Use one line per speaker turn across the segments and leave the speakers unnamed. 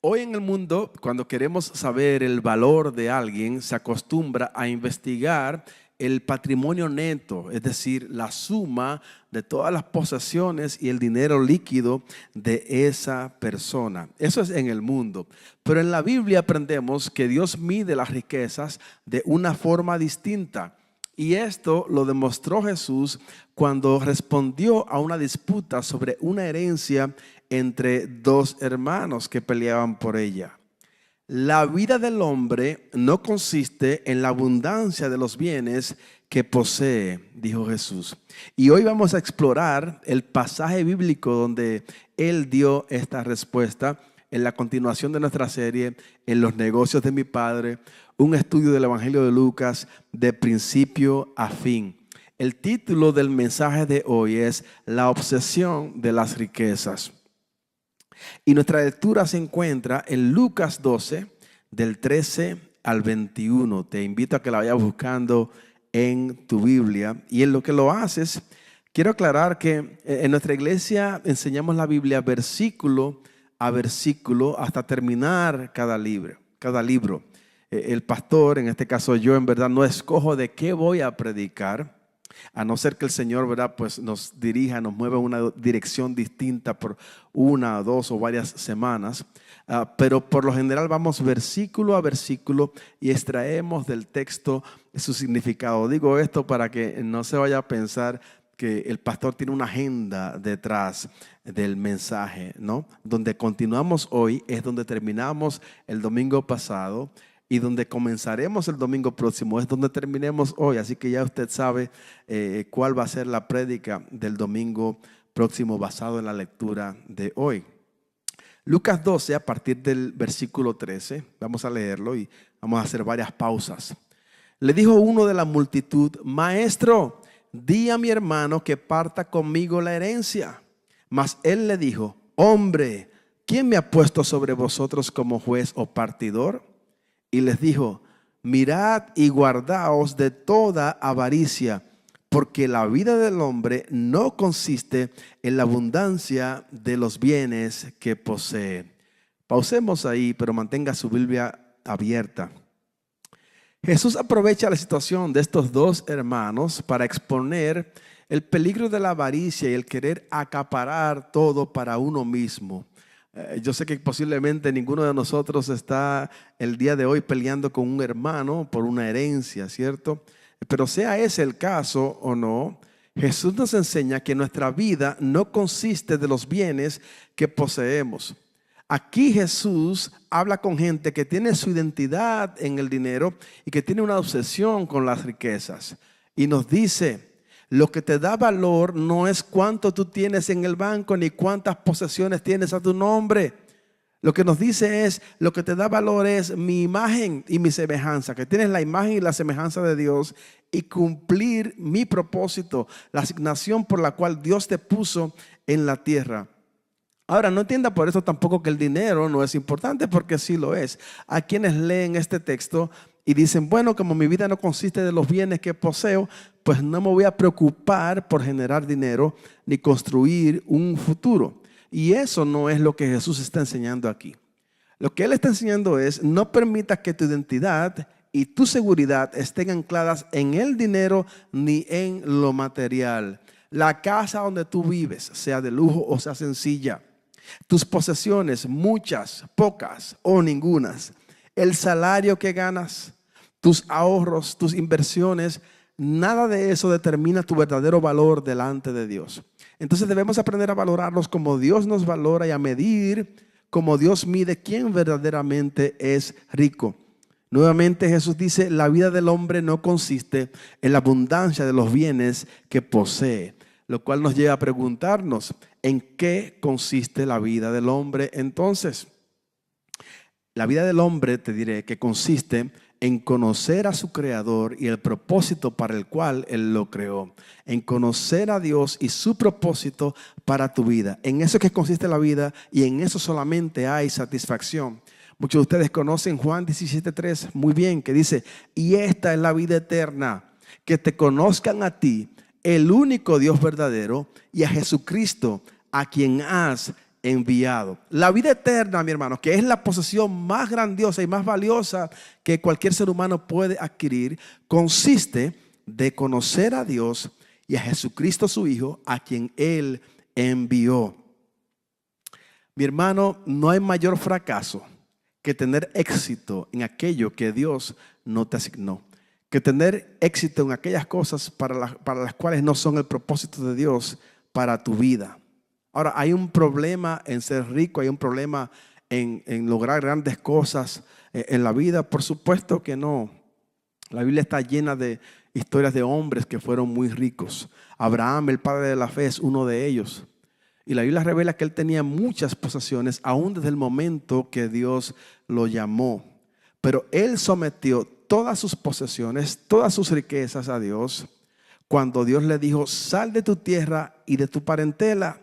Hoy en el mundo, cuando queremos saber el valor de alguien, se acostumbra a investigar el patrimonio neto, es decir, la suma de todas las posesiones y el dinero líquido de esa persona. Eso es en el mundo. Pero en la Biblia aprendemos que Dios mide las riquezas de una forma distinta. Y esto lo demostró Jesús cuando respondió a una disputa sobre una herencia entre dos hermanos que peleaban por ella. La vida del hombre no consiste en la abundancia de los bienes que posee, dijo Jesús. Y hoy vamos a explorar el pasaje bíblico donde Él dio esta respuesta en la continuación de nuestra serie En los negocios de mi Padre, un estudio del Evangelio de Lucas de principio a fin. El título del mensaje de hoy es La obsesión de las riquezas. Y nuestra lectura se encuentra en Lucas 12, del 13 al 21. Te invito a que la vayas buscando en tu Biblia. Y en lo que lo haces, quiero aclarar que en nuestra iglesia enseñamos la Biblia versículo a versículo hasta terminar cada libro. El pastor, en este caso yo, en verdad no escojo de qué voy a predicar, a no ser que el Señor, ¿verdad?, pues nos dirija, nos mueva en una dirección distinta por una, dos o varias semanas. Pero por lo general vamos versículo a versículo y extraemos del texto su significado. Digo esto para que no se vaya a pensar que el pastor tiene una agenda detrás del mensaje, ¿no? Donde continuamos hoy es donde terminamos el domingo pasado. Y donde comenzaremos el domingo próximo es donde terminemos hoy. Así que ya usted sabe cuál va a ser la prédica del domingo próximo basado en la lectura de hoy. Lucas 12, a partir del versículo 13, vamos a leerlo y vamos a hacer varias pausas. Le dijo uno de la multitud: Maestro, di a mi hermano que parta conmigo la herencia. Mas él le dijo: Hombre, ¿quién me ha puesto sobre vosotros como juez o partidor? Y les dijo: mirad y guardaos de toda avaricia, porque la vida del hombre no consiste en la abundancia de los bienes que posee. Pausemos ahí, pero mantenga su Biblia abierta. Jesús aprovecha la situación de estos dos hermanos para exponer el peligro de la avaricia y el querer acaparar todo para uno mismo. Yo sé que posiblemente ninguno de nosotros está el día de hoy peleando con un hermano por una herencia, ¿cierto? Pero sea ese el caso o no, Jesús nos enseña que nuestra vida no consiste de los bienes que poseemos. Aquí Jesús habla con gente que tiene su identidad en el dinero y que tiene una obsesión con las riquezas. Y nos dice: lo que te da valor no es cuánto tú tienes en el banco ni cuántas posesiones tienes a tu nombre. Lo que nos dice es: lo que te da valor es mi imagen y mi semejanza, que tienes la imagen y la semejanza de Dios y cumplir mi propósito, la asignación por la cual Dios te puso en la tierra. Ahora, no entienda por eso tampoco que el dinero no es importante, porque sí lo es. Hay quienes leen este texto y dicen: bueno, como mi vida no consiste de los bienes que poseo, pues no me voy a preocupar por generar dinero ni construir un futuro. Y eso no es lo que Jesús está enseñando aquí. Lo que Él está enseñando es: no permitas que tu identidad y tu seguridad estén ancladas en el dinero ni en lo material. La casa donde tú vives, sea de lujo o sea sencilla, tus posesiones, muchas, pocas o ningunas, el salario que ganas, tus ahorros, tus inversiones, nada de eso determina tu verdadero valor delante de Dios. Entonces debemos aprender a valorarlos como Dios nos valora y a medir como Dios mide quién verdaderamente es rico. Nuevamente Jesús dice: la vida del hombre no consiste en la abundancia de los bienes que posee. Lo cual nos lleva a preguntarnos: ¿en qué consiste la vida del hombre entonces? La vida del hombre, te diré, que consiste en conocer a su Creador y el propósito para el cual Él lo creó. En conocer a Dios y su propósito para tu vida. En eso que consiste la vida y en eso solamente hay satisfacción. Muchos de ustedes conocen Juan 17:3 muy bien, que dice: y esta es la vida eterna, que te conozcan a ti, el único Dios verdadero, y a Jesucristo, a quien has enviado. La vida eterna, mi hermano, que es la posesión más grandiosa y más valiosa que cualquier ser humano puede adquirir, consiste de conocer a Dios y a Jesucristo su Hijo, a quien Él envió. Mi hermano, no hay mayor fracaso que tener éxito en aquello que Dios no te asignó. Que tener éxito en aquellas cosas para las cuales no son el propósito de Dios para tu vida. Ahora, hay un problema en ser rico, hay un problema en lograr grandes cosas en la vida. Por supuesto que no. La Biblia está llena de historias de hombres que fueron muy ricos. Abraham, el padre de la fe, es uno de ellos. Y la Biblia revela que él tenía muchas posesiones, aún desde el momento que Dios lo llamó. Pero él sometió todas sus posesiones, todas sus riquezas a Dios. Cuando Dios le dijo, sal de tu tierra y de tu parentela,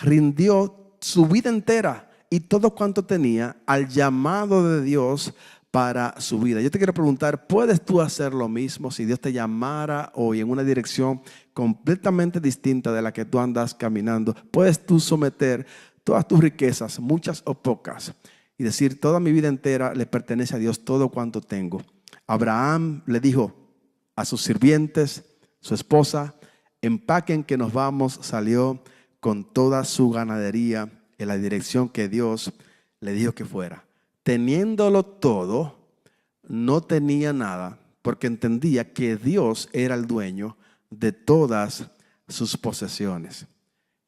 rindió su vida entera y todo cuanto tenía al llamado de Dios para su vida. Yo te quiero preguntar, ¿puedes tú hacer lo mismo si Dios te llamara hoy en una dirección completamente distinta de la que tú andas caminando? ¿Puedes tú someter todas tus riquezas, muchas o pocas, y decir, toda mi vida entera le pertenece a Dios, todo cuanto tengo? Abraham le dijo a sus sirvientes, su esposa, empaquen que nos vamos. Salió con toda su ganadería en la dirección que Dios le dijo que fuera. Teniéndolo todo, no tenía nada, porque entendía que Dios era el dueño de todas sus posesiones.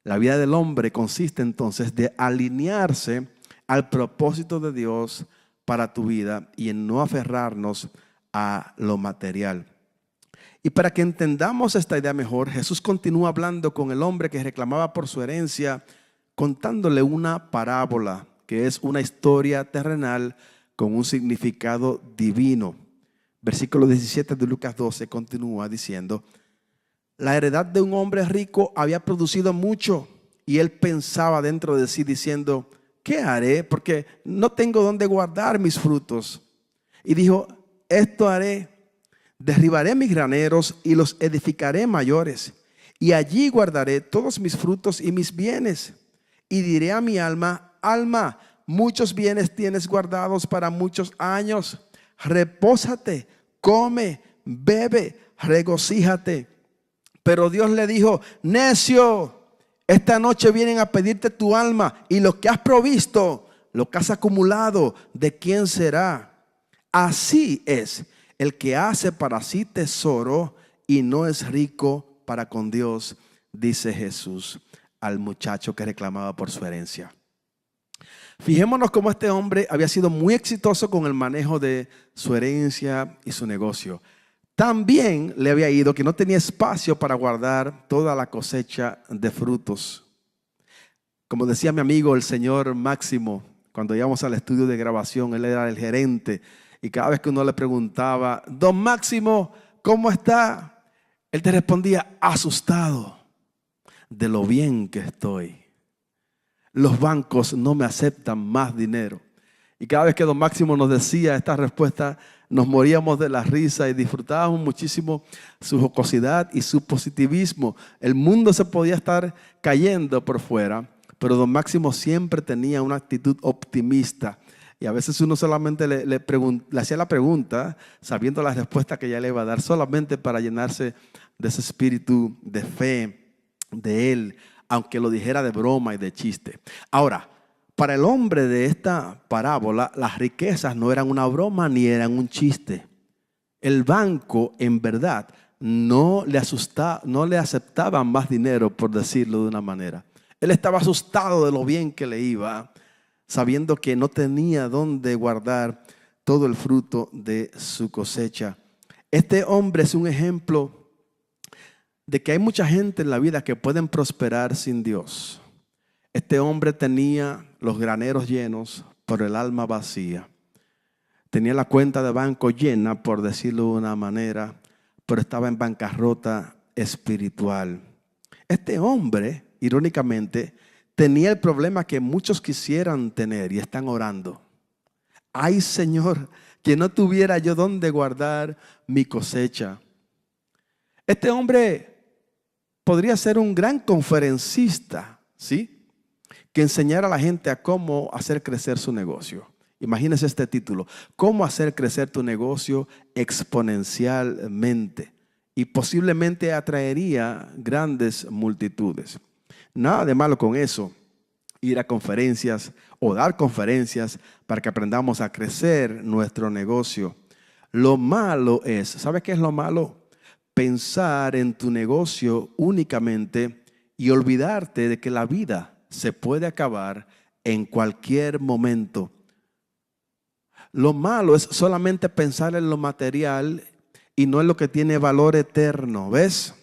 La vida del hombre consiste entonces de alinearse al propósito de Dios para tu vida y en no aferrarnos a lo material. Y para que entendamos esta idea mejor, Jesús continúa hablando con el hombre que reclamaba por su herencia, contándole una parábola, que es una historia terrenal con un significado divino. Versículo 17 de Lucas 12 continúa diciendo, la heredad de un hombre rico había producido mucho y él pensaba dentro de sí diciendo, ¿qué haré? Porque no tengo dónde guardar mis frutos. Y dijo, esto haré. Derribaré mis graneros y los edificaré mayores, y allí guardaré todos mis frutos y mis bienes. Y diré a mi alma, alma, muchos bienes tienes guardados para muchos años. Repósate, come, bebe, regocíjate. Pero Dios le dijo, necio, esta noche vienen a pedirte tu alma, y lo que has provisto, lo que has acumulado, ¿de quién será? Así es el que hace para sí tesoro y no es rico para con Dios, dice Jesús al muchacho que reclamaba por su herencia. Fijémonos cómo este hombre había sido muy exitoso con el manejo de su herencia y su negocio. También le había ido que no tenía espacio para guardar toda la cosecha de frutos. Como decía mi amigo el señor Máximo, cuando íbamos al estudio de grabación, él era el gerente. Y cada vez que uno le preguntaba, don Máximo, ¿cómo está? Él te respondía, asustado de lo bien que estoy. Los bancos no me aceptan más dinero. Y cada vez que don Máximo nos decía esta respuesta, nos moríamos de la risa y disfrutábamos muchísimo su jocosidad y su positivismo. El mundo se podía estar cayendo por fuera, pero don Máximo siempre tenía una actitud optimista. Y a veces uno solamente le hacía la pregunta, sabiendo la respuesta que ella le iba a dar, solamente para llenarse de ese espíritu de fe de él, aunque lo dijera de broma y de chiste. Ahora, para el hombre de esta parábola, las riquezas no eran una broma ni eran un chiste. El banco, en verdad, no le aceptaban más dinero, por decirlo de una manera. Él estaba asustado de lo bien que le iba, sabiendo que no tenía dónde guardar todo el fruto de su cosecha. Este hombre es un ejemplo de que hay mucha gente en la vida que pueden prosperar sin Dios. Este hombre tenía los graneros llenos, pero el alma vacía. Tenía la cuenta de banco llena, por decirlo de una manera, pero estaba en bancarrota espiritual. Este hombre, irónicamente, tenía el problema que muchos quisieran tener y están orando. Ay, Señor, que no tuviera yo dónde guardar mi cosecha. Este hombre podría ser un gran conferencista, ¿sí? que enseñara a la gente a cómo hacer crecer su negocio. Imagínense este título: ¿Cómo hacer crecer tu negocio exponencialmente? Y posiblemente atraería grandes multitudes. Nada de malo con eso, ir a conferencias o dar conferencias para que aprendamos a crecer nuestro negocio. Lo malo es, ¿sabes qué es lo malo? Pensar en tu negocio únicamente y olvidarte de que la vida se puede acabar en cualquier momento. Lo malo es solamente pensar en lo material y no en lo que tiene valor eterno. ¿Ves?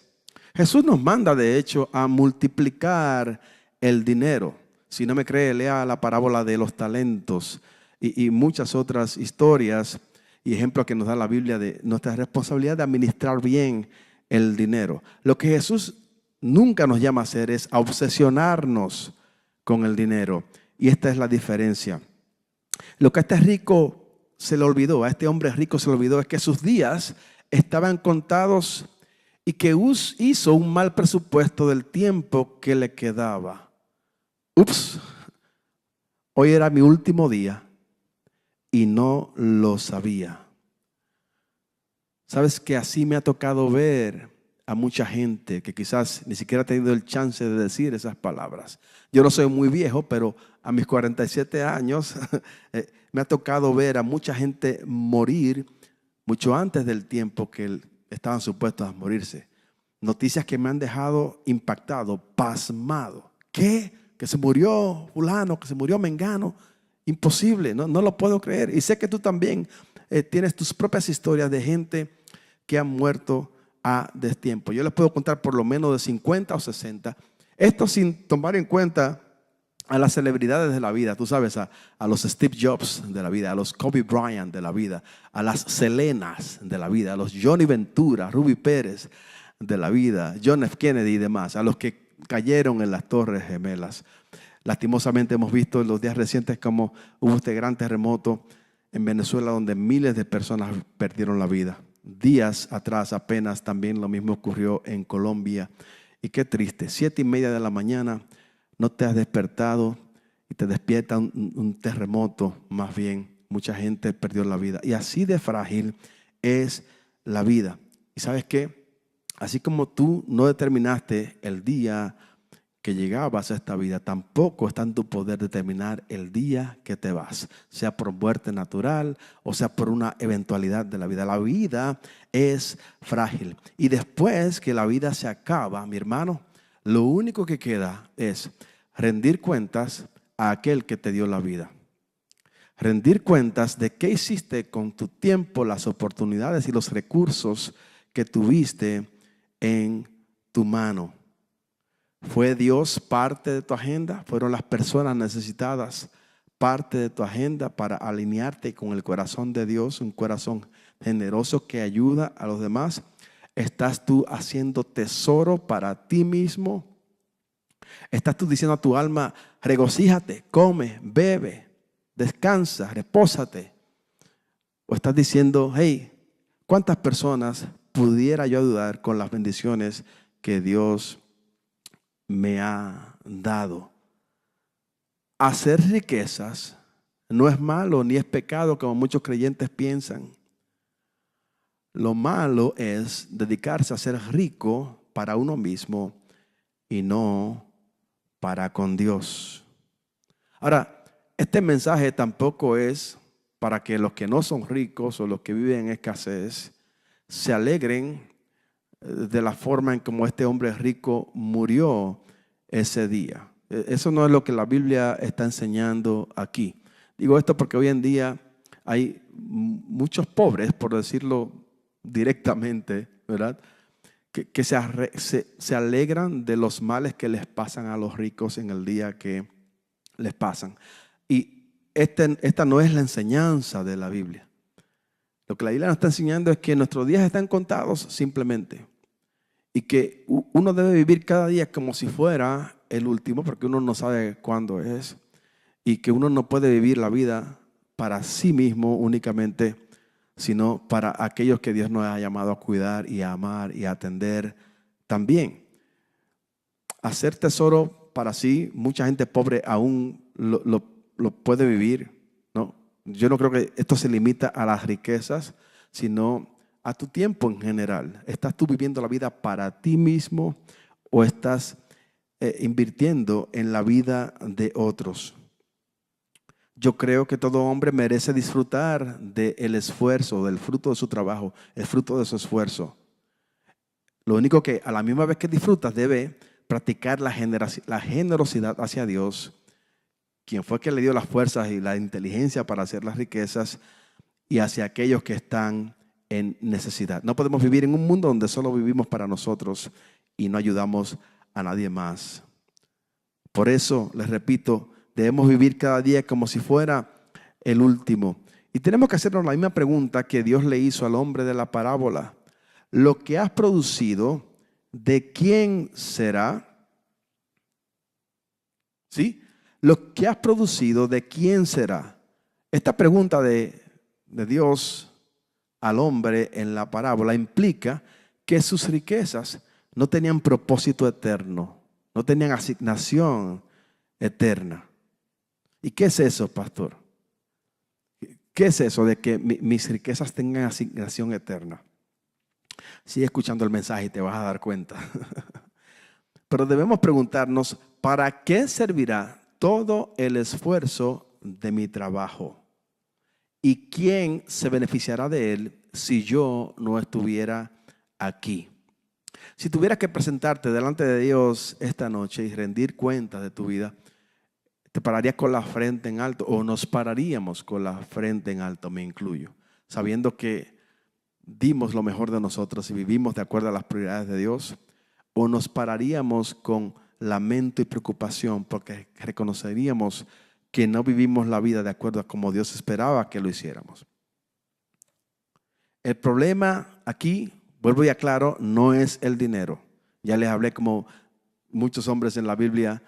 Jesús nos manda, de hecho, a multiplicar el dinero. Si no me cree, lea la parábola de los talentos y muchas otras historias y ejemplos que nos da la Biblia de nuestra responsabilidad de administrar bien el dinero. Lo que Jesús nunca nos llama a hacer es a obsesionarnos con el dinero. Y esta es la diferencia. Lo que a este rico se le olvidó, a este hombre rico se le olvidó, es que sus días estaban contados y que hizo un mal presupuesto del tiempo que le quedaba. Ups, hoy era mi último día y no lo sabía. Sabes que así me ha tocado ver a mucha gente que quizás ni siquiera ha tenido el chance de decir esas palabras. Yo no soy muy viejo, pero a mis 47 años me ha tocado ver a mucha gente morir mucho antes del tiempo que estaban supuestos a morirse. Noticias que me han dejado impactado, pasmado. ¿Qué? Que se murió fulano, que se murió mengano. Imposible, no lo puedo creer. Y sé que tú también tienes tus propias historias de gente que han muerto a destiempo. Yo les puedo contar por lo menos de 50 o 60. Esto sin tomar en cuenta a las celebridades de la vida. Tú sabes, a los Steve Jobs de la vida, a los Kobe Bryant de la vida, a las Selenas de la vida, a los Johnny Ventura, Ruby Pérez de la vida, John F. Kennedy y demás, a los que cayeron en las Torres Gemelas. Lastimosamente hemos visto en los días recientes cómo hubo este gran terremoto en Venezuela donde miles de personas perdieron la vida. Días atrás apenas también lo mismo ocurrió en Colombia. Y qué triste, 7:30 de la mañana, no te has despertado y te despierta un terremoto, más bien. Mucha gente perdió la vida. Y así de frágil es la vida. ¿Y sabes qué? Así como tú no determinaste el día que llegabas a esta vida, tampoco está en tu poder determinar el día que te vas, sea por muerte natural o sea por una eventualidad de la vida. La vida es frágil y después que la vida se acaba, mi hermano, lo único que queda es rendir cuentas a aquel que te dio la vida. Rendir cuentas de qué hiciste con tu tiempo, las oportunidades y los recursos que tuviste en tu mano. ¿Fue Dios parte de tu agenda? ¿Fueron las personas necesitadas parte de tu agenda para alinearte con el corazón de Dios? Un corazón generoso que ayuda a los demás. ¿Estás tú haciendo tesoro para ti mismo? ¿Estás tú diciendo a tu alma, regocíjate, come, bebe, descansa, repósate? ¿O estás diciendo, hey, cuántas personas pudiera yo ayudar con las bendiciones que Dios me ha dado? Hacer riquezas no es malo ni es pecado como muchos creyentes piensan. Lo malo es dedicarse a ser rico para uno mismo y no para con Dios. Ahora, este mensaje tampoco es para que los que no son ricos o los que viven en escasez se alegren de la forma en como este hombre rico murió ese día. Eso no es lo que la Biblia está enseñando aquí. Digo esto porque hoy en día hay muchos pobres, por decirlo directamente, ¿verdad? Que se alegran de los males que les pasan a los ricos en el día que les pasan. Y esta no es la enseñanza de la Biblia. Lo que la Biblia nos está enseñando es que nuestros días están contados simplemente. Y que uno debe vivir cada día como si fuera el último, porque uno no sabe cuándo es. Y que uno no puede vivir la vida para sí mismo únicamente, sino para aquellos que Dios nos ha llamado a cuidar y a amar y a atender también. Hacer tesoro para sí. Mucha gente pobre aún lo puede vivir, ¿no? Yo no creo que esto se limita a las riquezas, sino a tu tiempo en general. ¿Estás tú viviendo la vida para ti mismo o estás invirtiendo en la vida de otros? Yo creo que todo hombre merece disfrutar del esfuerzo, del fruto de su trabajo, el fruto de su esfuerzo. Lo único que a la misma vez que disfrutas debe practicar la generosidad hacia Dios, quien fue que le dio las fuerzas y la inteligencia para hacer las riquezas, y hacia aquellos que están en necesidad. No podemos vivir en un mundo donde solo vivimos para nosotros y no ayudamos a nadie más. Por eso, les repito, debemos vivir cada día como si fuera el último. Y tenemos que hacernos la misma pregunta que Dios le hizo al hombre de la parábola. Lo que has producido, ¿de quién será? ¿Sí? Lo que has producido, ¿de quién será? Esta pregunta de Dios al hombre en la parábola implica que sus riquezas no tenían propósito eterno, no tenían asignación eterna. ¿Y qué es eso, pastor? ¿Qué es eso de que mis riquezas tengan asignación eterna? Sigue escuchando el mensaje y te vas a dar cuenta. Pero debemos preguntarnos, ¿para qué servirá todo el esfuerzo de mi trabajo? ¿Y quién se beneficiará de él si yo no estuviera aquí? Si tuvieras que presentarte delante de Dios esta noche y rendir cuentas de tu vida, ¿te pararías con la frente en alto o nos pararíamos con la frente en alto, me incluyo, sabiendo que dimos lo mejor de nosotros y vivimos de acuerdo a las prioridades de Dios? ¿O nos pararíamos con lamento y preocupación porque reconoceríamos que no vivimos la vida de acuerdo a como Dios esperaba que lo hiciéramos? El problema aquí, vuelvo y aclaro, no es el dinero. Ya les hablé como muchos hombres en la Biblia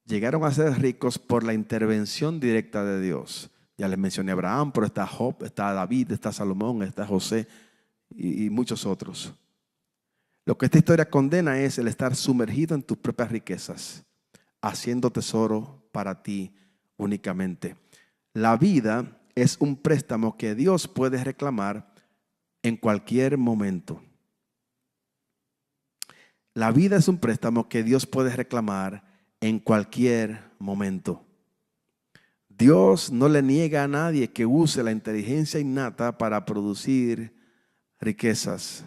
llegaron a ser ricos por la intervención directa de Dios. Ya les mencioné a Abraham, pero está Job, está David, está Salomón, está José y muchos otros. Lo que esta historia condena es el estar sumergido en tus propias riquezas, haciendo tesoro para ti únicamente. La vida es un préstamo que Dios puede reclamar en cualquier momento. La vida es un préstamo que Dios puede reclamar en cualquier momento. Dios no le niega a nadie que use la inteligencia innata para producir riquezas.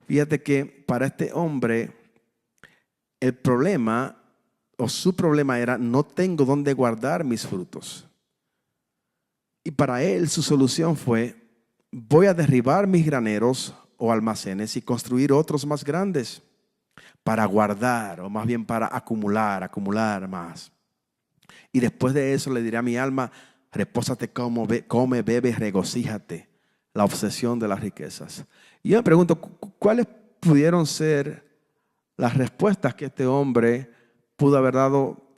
Fíjate que para este hombre el problema o su problema era: no tengo dónde guardar mis frutos. Y para él su solución fue: voy a derribar mis graneros o almacenes y construir otros más grandes para guardar, o más bien para acumular más. Y después de eso le diré a mi alma: repósate, come, bebe, regocíjate. La obsesión de las riquezas. Y yo me pregunto, ¿cuáles pudieron ser las respuestas que este hombre pudo haber dado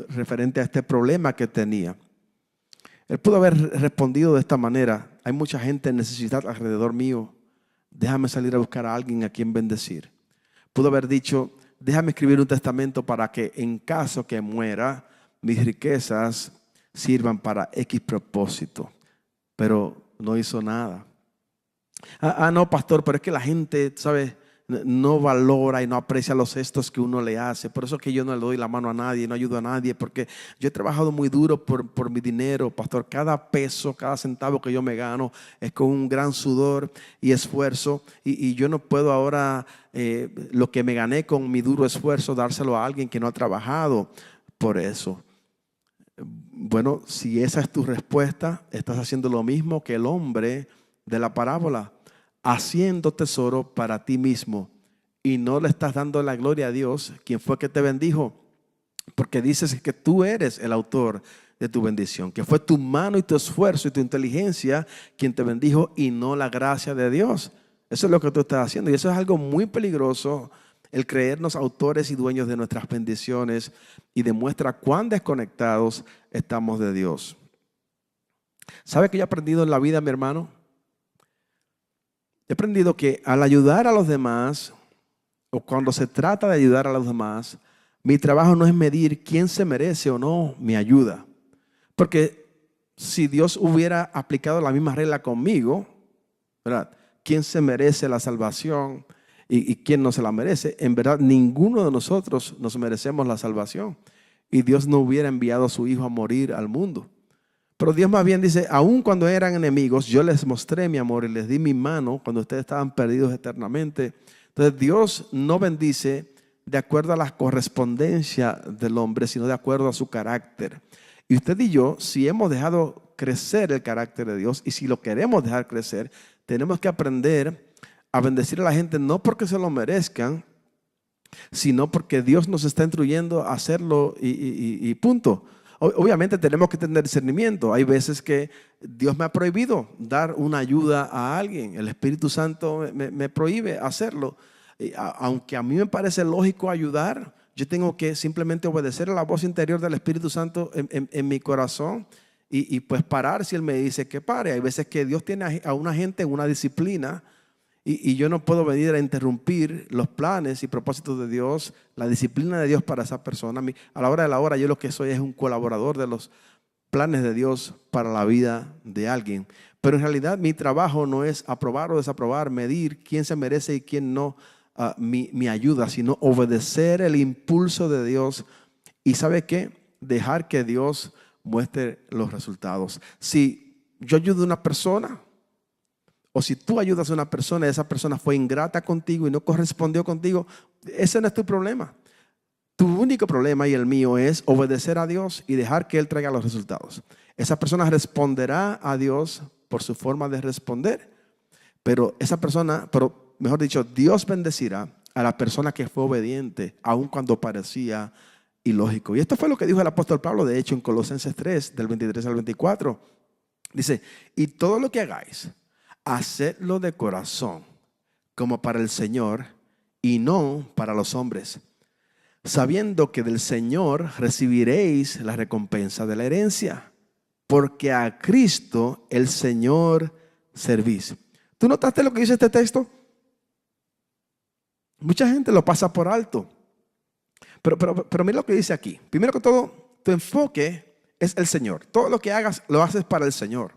referente a este problema que tenía? Él pudo haber respondido de esta manera: hay mucha gente en necesidad alrededor mío, déjame salir a buscar a alguien a quien bendecir. Pudo haber dicho: déjame escribir un testamento para que en caso que muera, mis riquezas sirvan para X propósito. Pero no hizo nada. No, pastor, pero es que la gente, ¿sabes?, no valora y no aprecia los gestos que uno le hace. Por eso es que yo no le doy la mano a nadie, no ayudo a nadie, porque yo he trabajado muy duro por mi dinero, pastor. Cada peso, cada centavo que yo me gano es con un gran sudor y esfuerzo, y yo no puedo ahora lo que me gané con mi duro esfuerzo dárselo a alguien que no ha trabajado por eso. Bueno, si esa es tu respuesta, estás haciendo lo mismo que el hombre de la parábola, haciendo tesoro para ti mismo, y no le estás dando la gloria a Dios, quien fue que te bendijo, porque dices que tú eres el autor de tu bendición, que fue tu mano y tu esfuerzo y tu inteligencia quien te bendijo, y no la gracia de Dios. Eso es lo que tú estás haciendo, y eso es algo muy peligroso, el creernos autores y dueños de nuestras bendiciones, y demuestra cuán desconectados estamos de Dios. ¿Sabe qué yo he aprendido en la vida, mi hermano? He aprendido que al ayudar a los demás, o cuando se trata de ayudar a los demás, mi trabajo no es medir quién se merece o no mi ayuda. Porque si Dios hubiera aplicado la misma regla conmigo, ¿verdad? ¿Quién se merece la salvación y quién no se la merece? En verdad, ninguno de nosotros nos merecemos la salvación. Y Dios no hubiera enviado a su Hijo a morir al mundo. Pero Dios más bien dice, aun cuando eran enemigos, yo les mostré mi amor y les di mi mano cuando ustedes estaban perdidos eternamente. Entonces Dios no bendice de acuerdo a la correspondencia del hombre, sino de acuerdo a su carácter. Y usted y yo, si hemos dejado crecer el carácter de Dios y si lo queremos dejar crecer, tenemos que aprender a bendecir a la gente no porque se lo merezcan, sino porque Dios nos está instruyendo a hacerlo y punto. Obviamente tenemos que tener discernimiento. Hay veces que Dios me ha prohibido dar una ayuda a alguien. El Espíritu Santo me prohíbe hacerlo. Aunque a mí me parece lógico ayudar, yo tengo que simplemente obedecer a la voz interior del Espíritu Santo en mi corazón y pues parar si Él me dice que pare. Hay veces que Dios tiene a una gente en una disciplina y yo no puedo venir a interrumpir los planes y propósitos de Dios, la disciplina de Dios para esa persona. A la hora de la hora yo lo que soy es un colaborador de los planes de Dios para la vida de alguien. Pero en realidad mi trabajo no es aprobar o desaprobar, medir quién se merece y quién no mi ayuda, sino obedecer el impulso de Dios y ¿sabe qué? Dejar que Dios muestre los resultados. Si yo ayudo a una persona, o si tú ayudas a una persona y esa persona fue ingrata contigo y no correspondió contigo, ese no es tu problema. Tu único problema y el mío es obedecer a Dios y dejar que Él traiga los resultados. Esa persona responderá a Dios por su forma de responder, pero mejor dicho, Dios bendecirá a la persona que fue obediente, aun cuando parecía ilógico. Y esto fue lo que dijo el apóstol Pablo, de hecho, en Colosenses 3, del 23 al 24. Dice, y todo lo que hagáis, hacedlo de corazón, como para el Señor y no para los hombres, sabiendo que del Señor recibiréis la recompensa de la herencia, porque a Cristo el Señor servís. ¿Tú notaste lo que dice este texto? Mucha gente lo pasa por alto. Pero mira lo que dice aquí. Primero que todo, tu enfoque es el Señor. Todo lo que hagas, lo haces para el Señor.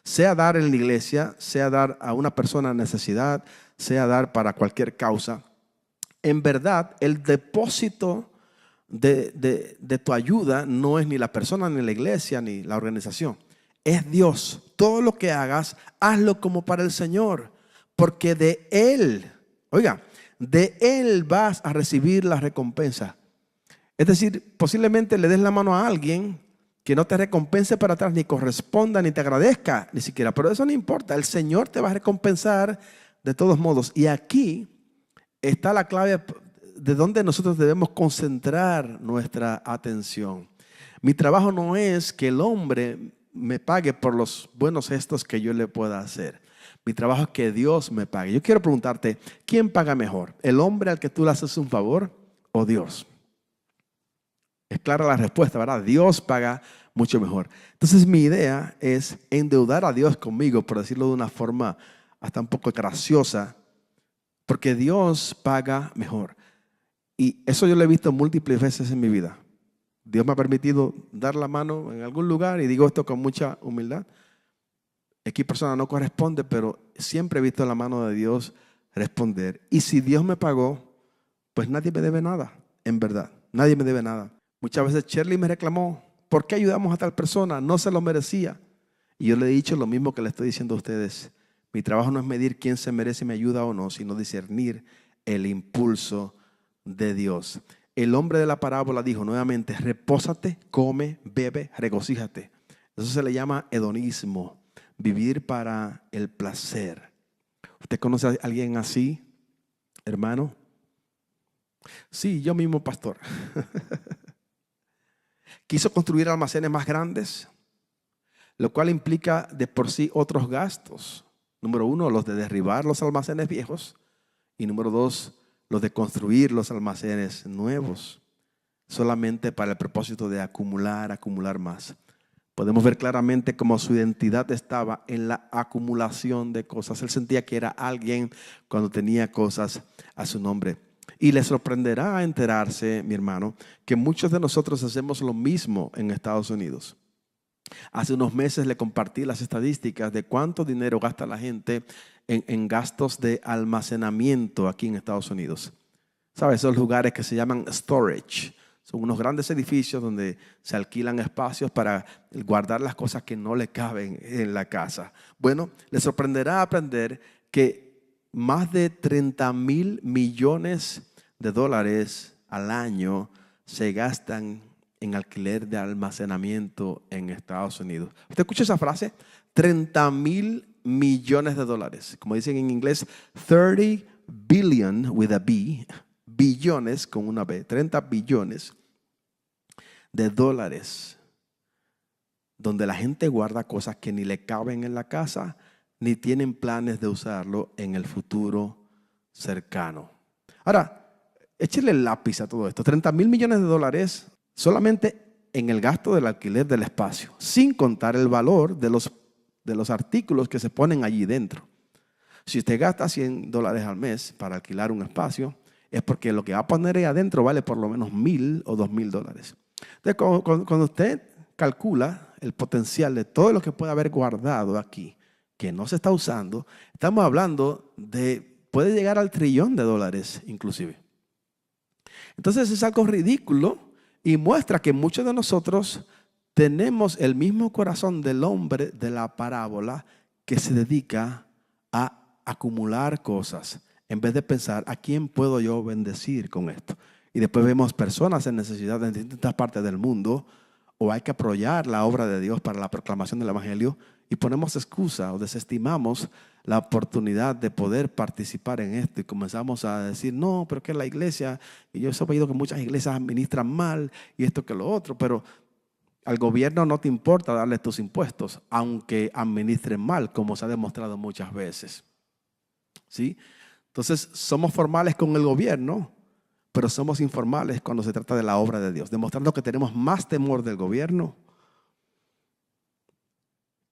Sea dar en la iglesia, sea dar a una persona en necesidad, sea dar para cualquier causa. En verdad, el depósito de tu ayuda no es ni la persona, ni la iglesia, ni la organización. Es Dios. Todo lo que hagas, hazlo como para el Señor. Porque de Él, de Él vas a recibir la recompensa. Es decir, posiblemente le des la mano a alguien que no te recompense para atrás, ni corresponda, ni te agradezca, ni siquiera. Pero eso no importa, el Señor te va a recompensar de todos modos. Y aquí está la clave de donde nosotros debemos concentrar nuestra atención. Mi trabajo no es que el hombre me pague por los buenos gestos que yo le pueda hacer. Mi trabajo es que Dios me pague. Yo quiero preguntarte, ¿quién paga mejor? ¿El hombre al que tú le haces un favor o Dios? Es clara la respuesta, ¿verdad? Dios paga mucho mejor. Entonces mi idea es endeudar a Dios conmigo, por decirlo de una forma hasta un poco graciosa, porque Dios paga mejor. Y eso yo lo he visto múltiples veces en mi vida. Dios me ha permitido dar la mano en algún lugar y digo esto con mucha humildad. Aquí persona no corresponde, pero siempre he visto la mano de Dios responder. Y si Dios me pagó, pues nadie me debe nada, en verdad. Nadie me debe nada. Muchas veces Shirley me reclamó, ¿por qué ayudamos a tal persona? No se lo merecía. Y yo le he dicho lo mismo que le estoy diciendo a ustedes. Mi trabajo no es medir quién se merece mi ayuda o no, sino discernir el impulso de Dios. El hombre de la parábola dijo nuevamente, repósate, come, bebe, regocíjate. Eso se le llama hedonismo, vivir para el placer. ¿Usted conoce a alguien así, hermano? Sí, yo mismo, pastor. Quiso construir almacenes más grandes, lo cual implica de por sí otros gastos. Número 1, los de derribar los almacenes viejos. Y número 2, los de construir los almacenes nuevos. Solamente para el propósito de acumular más. Podemos ver claramente cómo su identidad estaba en la acumulación de cosas. Él sentía que era alguien cuando tenía cosas a su nombre. Y les sorprenderá enterarse, mi hermano, que muchos de nosotros hacemos lo mismo en Estados Unidos. Hace unos meses le compartí las estadísticas de cuánto dinero gasta la gente en gastos de almacenamiento aquí en Estados Unidos. ¿Sabes? Esos lugares que se llaman storage. Son unos grandes edificios donde se alquilan espacios para guardar las cosas que no le caben en la casa. Bueno, les sorprenderá aprender que más de 30,000 millones de dólares al año se gastan en alquiler de almacenamiento en Estados Unidos. ¿Usted escucha esa frase? 30,000 millones de dólares. Como dicen en inglés, 30 billion with a B, billones con una B, 30 billones de dólares, donde la gente guarda cosas que ni le caben en la casa, ni tienen planes de usarlo en el futuro cercano. Ahora, échale el lápiz a todo esto. 30,000 millones de dólares solamente en el gasto del alquiler del espacio, sin contar el valor de los artículos que se ponen allí dentro. Si usted gasta $100 al mes para alquilar un espacio, es porque lo que va a poner ahí adentro vale por lo menos $1,000 o $2,000. Entonces, cuando usted calcula el potencial de todo lo que puede haber guardado aquí, que no se está usando, estamos hablando puede llegar al $1 trillón inclusive. Entonces es algo ridículo y muestra que muchos de nosotros tenemos el mismo corazón del hombre de la parábola que se dedica a acumular cosas en vez de pensar a quién puedo yo bendecir con esto. Y después vemos personas en necesidad en distintas partes del mundo, o hay que apoyar la obra de Dios para la proclamación del evangelio y ponemos excusa o desestimamos la oportunidad de poder participar en esto y comenzamos a decir, no, pero que la iglesia, y yo he oído que muchas iglesias administran mal y esto que lo otro, pero al gobierno no te importa darle tus impuestos, aunque administren mal, como se ha demostrado muchas veces. ¿Sí? Entonces, somos formales con el gobierno, pero somos informales cuando se trata de la obra de Dios, demostrando que tenemos más temor del gobierno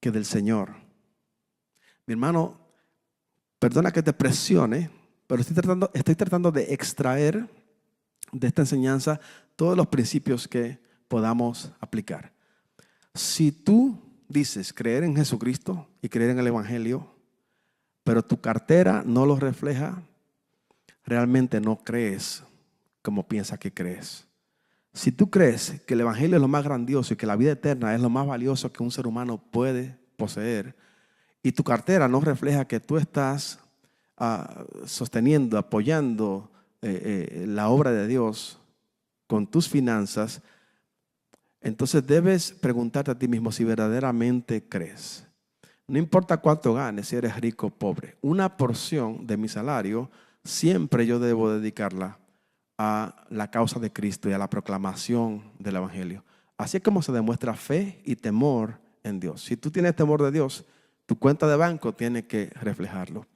que del Señor. Mi hermano, perdona que te presione, pero estoy tratando de extraer de esta enseñanza todos los principios que podamos aplicar. Si tú dices creer en Jesucristo y creer en el evangelio, pero tu cartera no lo refleja, realmente no crees como piensas que crees. Si tú crees que el evangelio es lo más grandioso y que la vida eterna es lo más valioso que un ser humano puede poseer, y tu cartera no refleja que tú estás sosteniendo, apoyando la obra de Dios con tus finanzas, entonces debes preguntarte a ti mismo si verdaderamente crees. No importa cuánto ganes, si eres rico o pobre, una porción de mi salario siempre yo debo dedicarla a la causa de Cristo y a la proclamación del evangelio. Así es como se demuestra fe y temor en Dios. Si tú tienes temor de Dios, tu cuenta de banco tiene que reflejarlo.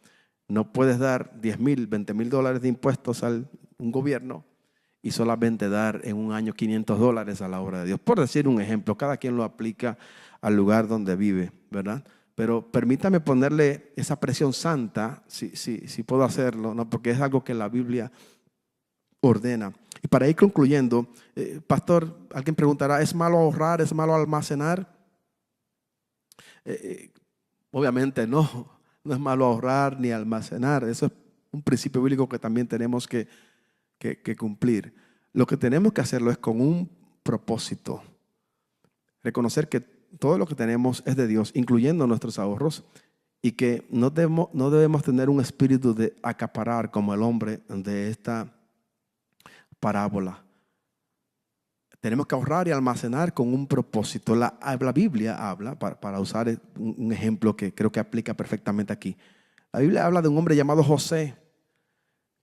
No puedes dar 10,000, 20,000 dólares de impuestos a un gobierno y solamente dar en un año $500 a la obra de Dios. Por decir un ejemplo, cada quien lo aplica al lugar donde vive, ¿verdad? Pero permítame ponerle esa presión santa, si puedo hacerlo, ¿no? Porque es algo que la Biblia ordena. Y para ir concluyendo, pastor, alguien preguntará, ¿es malo ahorrar? ¿Es malo almacenar? Obviamente no es malo ahorrar ni almacenar. Eso es un principio bíblico que también tenemos que cumplir. Lo que tenemos que hacerlo es con un propósito. Reconocer que todo lo que tenemos es de Dios, incluyendo nuestros ahorros, y que no debemos tener un espíritu de acaparar como el hombre de esta parábola. Tenemos que ahorrar y almacenar con un propósito. La Biblia habla, para usar un ejemplo que creo que aplica perfectamente aquí. La Biblia habla de un hombre llamado José,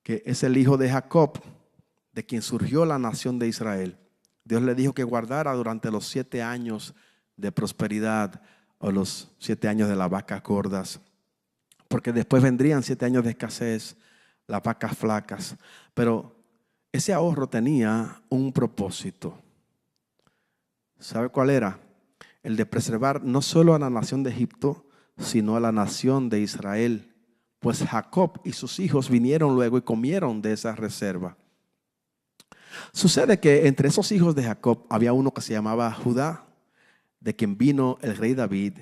que es el hijo de Jacob, de quien surgió la nación de Israel. Dios le dijo que guardara durante los 7 años de prosperidad o los 7 años de las vacas gordas, porque después vendrían 7 años de escasez, las vacas flacas. Pero ese ahorro tenía un propósito. ¿Sabe cuál era? El de preservar no solo a la nación de Egipto, sino a la nación de Israel pues Jacob y sus hijos vinieron luego y comieron de esa reserva. Sucede que entre esos hijos de Jacob había uno que se llamaba Judá, de quien vino el rey David,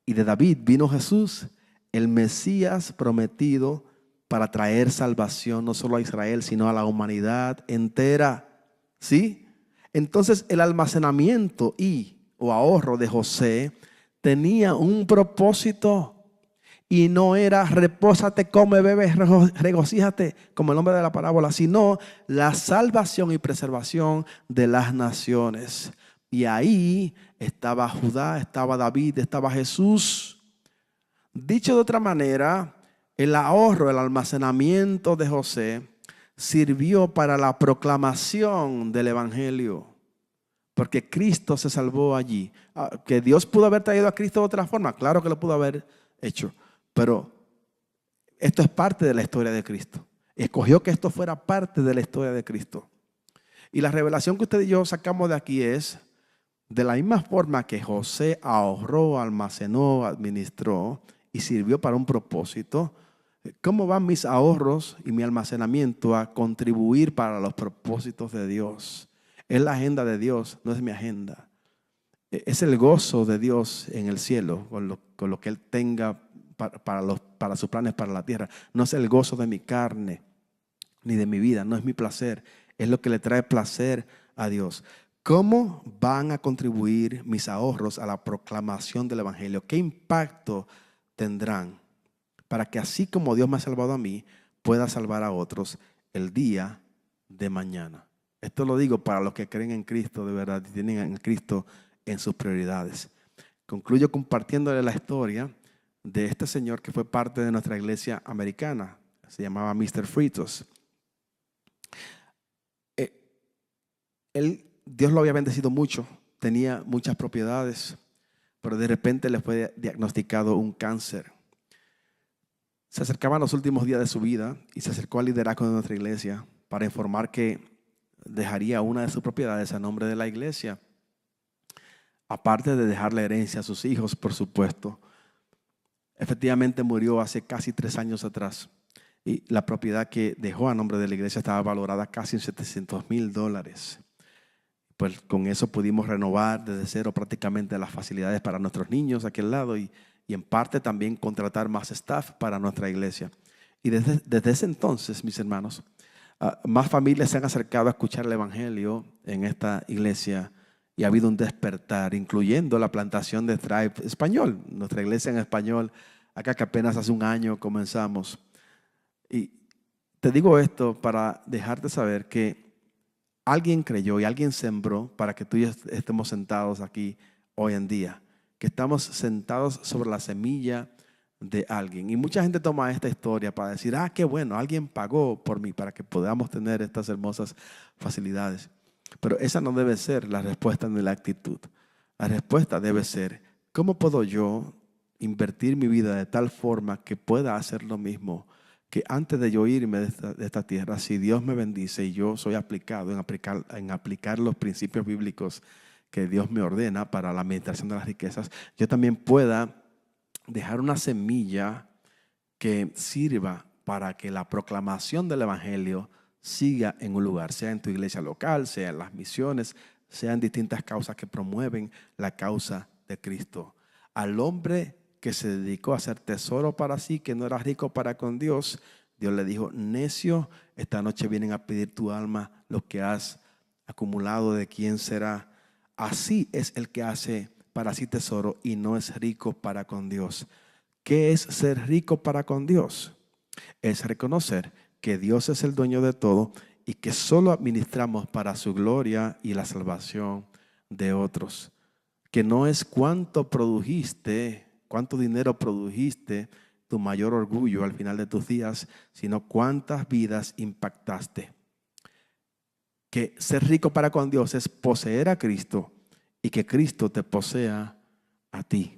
y de David vino Jesús, el Mesías prometido para traer salvación no solo a Israel, sino a la humanidad entera. ¿Sí? Entonces el almacenamiento o ahorro de José tenía un propósito. Y no era repósate, come, bebe, regocíjate, como el nombre de la parábola, sino la salvación y preservación de las naciones. Y ahí estaba Judá, estaba David, estaba Jesús. Dicho de otra manera, el ahorro, el almacenamiento de José sirvió para la proclamación del evangelio. Porque Cristo se salvó allí. Que Dios pudo haber traído a Cristo de otra forma, claro que lo pudo haber hecho. Pero esto es parte de la historia de Cristo. Escogió que esto fuera parte de la historia de Cristo. Y la revelación que usted y yo sacamos de aquí es, de la misma forma que José ahorró, almacenó, administró y sirvió para un propósito, ¿cómo van mis ahorros y mi almacenamiento a contribuir para los propósitos de Dios? Es la agenda de Dios, no es mi agenda. Es el gozo de Dios en el cielo con lo que Él tenga para sus planes para la tierra. No es el gozo de mi carne ni de mi vida, no es mi placer, es lo que le trae placer a Dios. ¿Cómo van a contribuir mis ahorros a la proclamación del evangelio? ¿Qué impacto tendrán para que así como Dios me ha salvado a mí, pueda salvar a otros el día de mañana? Esto lo digo para los que creen en Cristo de verdad y tienen en Cristo en sus prioridades. Concluyo compartiéndole la historia de este señor que fue parte de nuestra iglesia americana. Se llamaba Mr. Fritos. Dios lo había bendecido mucho, tenía muchas propiedades, pero de repente le fue diagnosticado un cáncer. Se acercaban los últimos días de su vida y se acercó al liderazgo de nuestra iglesia para informar que dejaría una de sus propiedades a nombre de la iglesia, aparte de dejarle herencia a sus hijos, por supuesto. Efectivamente murió hace casi 3 años atrás y la propiedad que dejó a nombre de la iglesia estaba valorada casi en $700,000. Pues con eso pudimos renovar desde cero prácticamente las facilidades para nuestros niños a aquel lado y en parte también contratar más staff para nuestra iglesia. Y desde ese entonces, mis hermanos, más familias se han acercado a escuchar el evangelio en esta iglesia y ha habido un despertar, incluyendo la plantación de Thrive Español, nuestra iglesia en español, acá que apenas hace 1 año comenzamos. Y te digo esto para dejarte saber que alguien creyó y alguien sembró para que tú y yo estemos sentados aquí hoy en día, que estamos sentados sobre la semilla de alguien. Y mucha gente toma esta historia para decir, qué bueno, alguien pagó por mí para que podamos tener estas hermosas facilidades. Pero esa no debe ser la respuesta ni la actitud. La respuesta debe ser, ¿cómo puedo yo invertir mi vida de tal forma que pueda hacer lo mismo? Que antes de yo irme de esta tierra, si Dios me bendice y yo soy aplicado en aplicar los principios bíblicos que Dios me ordena para la administración de las riquezas, yo también pueda dejar una semilla que sirva para que la proclamación del evangelio siga en un lugar, sea en tu iglesia local, sea en las misiones, sea en distintas causas que promueven la causa de Cristo. Al hombre que se dedicó a hacer tesoro para sí, que no era rico para con Dios, Dios le dijo, necio, esta noche vienen a pedir tu alma, lo que has acumulado, ¿de quién será? Así es el que hace para sí tesoro y no es rico para con Dios. ¿Qué es ser rico para con Dios? Es reconocer que Dios es el dueño de todo y que solo administramos para su gloria y la salvación de otros. Que no es cuánto produjiste, cuánto dinero produjiste, tu mayor orgullo al final de tus días, sino cuántas vidas impactaste. Que ser rico para con Dios es poseer a Cristo y que Cristo te posea a ti.